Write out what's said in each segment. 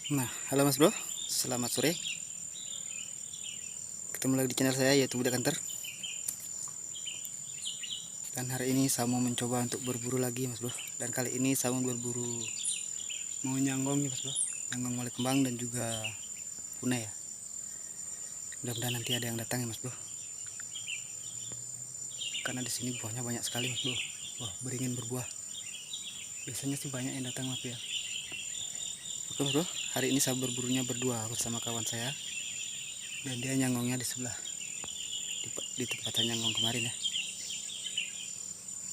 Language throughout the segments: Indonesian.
Nah, halo Mas Bro, selamat sore. Ketemu lagi di channel saya yaitu Budak Hunter. Dan hari ini saya mau mencoba untuk berburu lagi Mas Bro. Dan kali ini saya mau berburu mau nyanggong ya Mas Bro. Nyanggong mulai kembang dan juga punai ya. Mudah-mudahan nanti ada yang datang ya Mas Bro. Karena di sini buahnya banyak sekali Mas Bro. Wah, beringin berbuah. Biasanya sih banyak yang datang Mas ya. Oke Mas Bro, hari ini saya berburunya berdua bersama kawan saya. Dan dia nyanggongnya di sebelah di tempat saya nyanggong kemarin ya.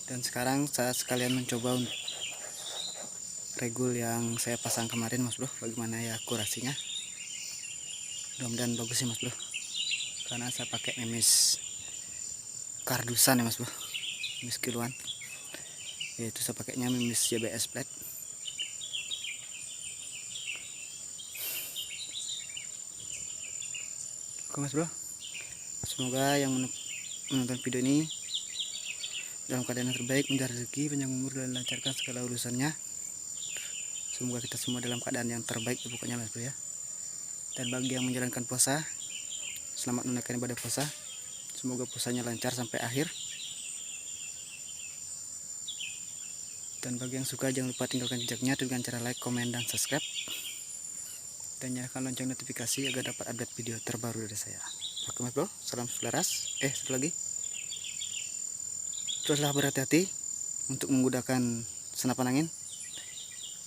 Dan sekarang saya sekalian mencoba regul yang saya pasang kemarin Mas Bro, bagaimana ya akurasinya. Mudah-mudahan bagus sih Mas Bro, karena saya pakai memis kardusan ya Mas Bro, memis kiloan, yaitu saya pakainya memis JBS plate. Oke Mas Bro, semoga yang menonton video ini dalam keadaan yang terbaik, menjaga rezeki, panjang umur, dan lancarkan segala urusannya. Semoga kita semua dalam keadaan yang terbaik ya, pokoknya Mas Bro ya. Dan bagi yang menjalankan puasa, selamat menunaikan ibadah puasa. Semoga puasanya lancar sampai akhir. Dan bagi yang suka, jangan lupa tinggalkan jejaknya dengan cara like, komen, dan subscribe. Dan nyalakan lonceng notifikasi agar dapat update video terbaru dari saya. Oke Mas Bro, salam selaras. Satu lagi, teruslah berhati-hati untuk menggunakan senapan angin,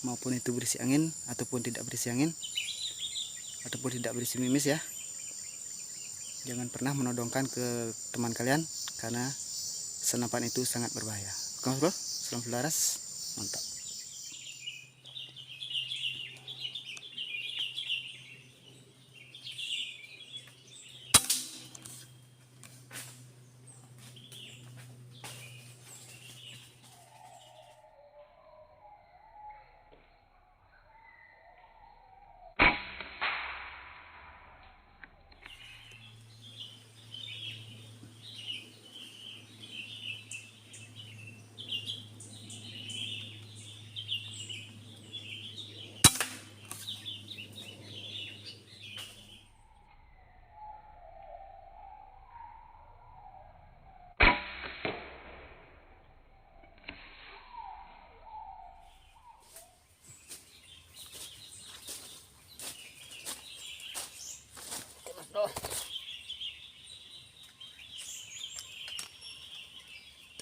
maupun itu berisi angin ataupun tidak berisi angin, ataupun tidak berisi mimis ya. Jangan pernah menodongkan ke teman kalian, karena senapan itu sangat berbahaya. Oke Mas Bro, salam selaras, mantap.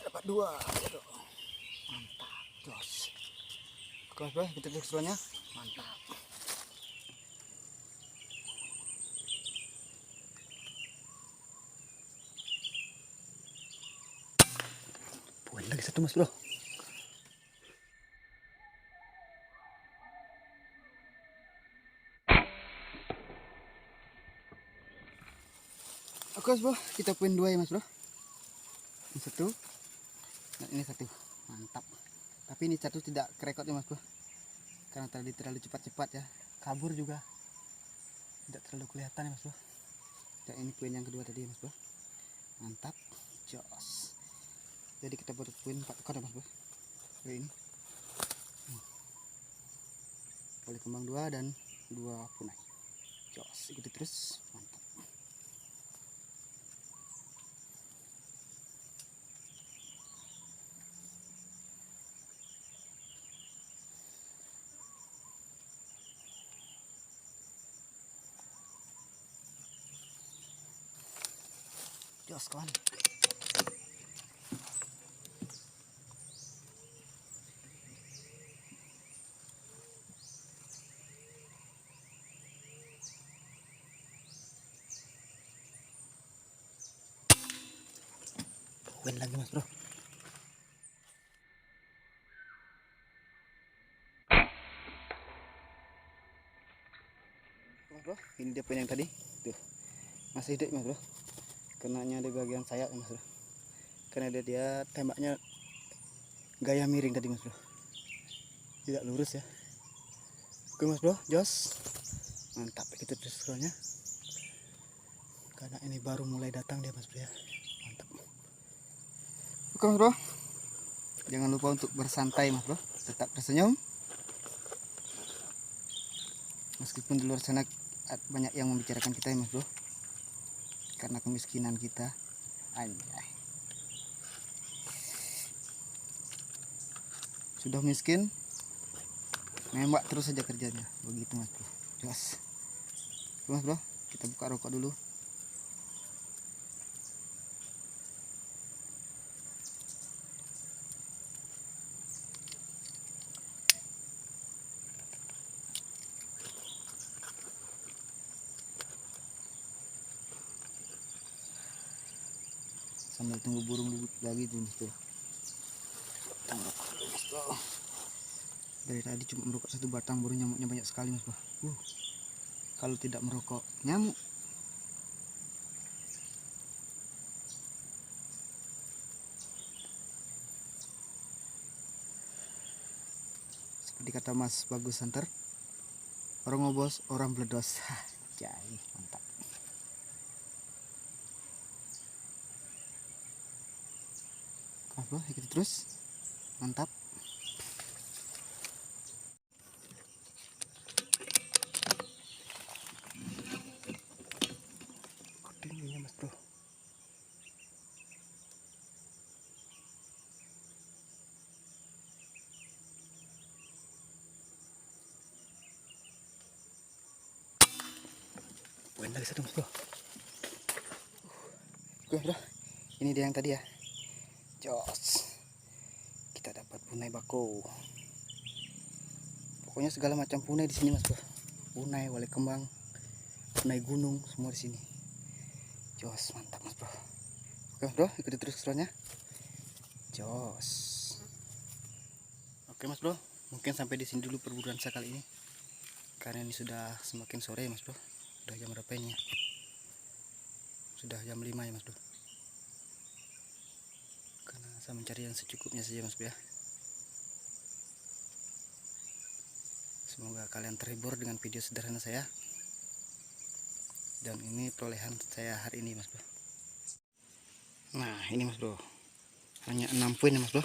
Dapat dua, mantap, jos. Oke Mas Bro, kita cek seruannya, mantap. Poin lagi satu Mas Bro. Oke Mas Bro, kita poin dua ya Mas Bro. Ini satu, dan ini satu, mantap. Tapi ini satu tidak kerekot ya Mas Bro, karena tadi terlalu cepat-cepat ya, kabur juga tidak terlalu kelihatan ya Mas Bro. Dan ini poin yang kedua tadi ya Mas Bro, mantap, jos. Jadi kita baru poin 4 ekor ya Mas Bro. Ini boleh kembang 2 dan 2 punai, jos. Ikuti terus, mantap. Jos kawan. Poin lagi Mas Bro. Mas Bro, ini dia poin yang tadi. Tuh, masih hidup Mas Bro. Kenanya di bagian sayap ya Mas Bro. Karena dia tembaknya gaya miring tadi Mas Bro, tidak lurus ya. Oke Mas Bro, jos, mantap. Kita terus scrollnya, karena ini baru mulai datang dia Mas Bro ya, mantap. Oke Mas Bro, jangan lupa untuk bersantai Mas Bro, tetap tersenyum. Meskipun di luar sana banyak yang membicarakan kita ya mas bro, karena kemiskinan kita. Anjay, sudah miskin nembak terus saja kerjanya, begitu mas bro. Jos mas bro, kita buka rokok dulu. Sambil tunggu burung lagi tuh mas bro. Kita merokok dulu mas bro. Dari tadi cuma merokok satu batang, baru nyamuknya banyak sekali mas bro. Kalau tidak merokok nyamuk. Seperti kata Mas Bagus Santer, orang ngobos orang bledos. Jai, mantap. Mas bro, ikuti terus, mantap. Tingginya mas bro. Poin lagi satu mas bro. Oke bro, ini dia yang tadi ya. Jos, kita dapat punai bako. Pokoknya segala macam punai di sini mas bro. Punai, wale kembang, punai gunung, semua di sini. Jos, mantap mas bro. Oke mas bro, ikuti terus keseruannya. Jos. Oke mas bro, mungkin sampai di sini dulu perburuan saya kali ini. Karena ini sudah semakin sore mas bro. Sudah jam berapa ini ya? Sudah jam 5 ya mas bro. Karena saya mencari yang secukupnya saja mas bro ya. Semoga kalian terhibur dengan video sederhana saya. Dan ini perolehan saya hari ini mas bro. Nah ini mas bro, hanya 6 poin ya mas bro.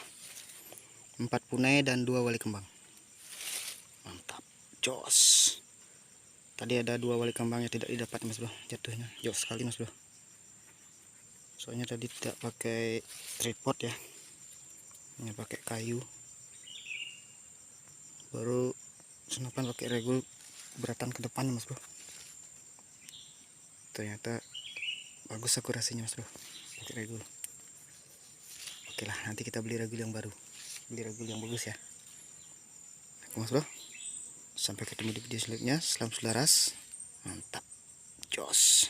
4 punai dan 2 wali kembang. Mantap, jos. Tadi ada 2 wali kembang yang tidak didapat mas bro, jatuhnya jos sekali mas bro. Soalnya tadi tidak pakai tripod ya, hanya pakai kayu. Baru senapan pakai regul beratan ke depan mas bro. Ternyata bagus akurasinya mas bro, pakai regul. Oke lah, nanti kita beli regul yang baru, beli regul yang bagus ya. Oke mas bro, sampai ketemu di video selanjutnya. Salam selaras, mantap, jos.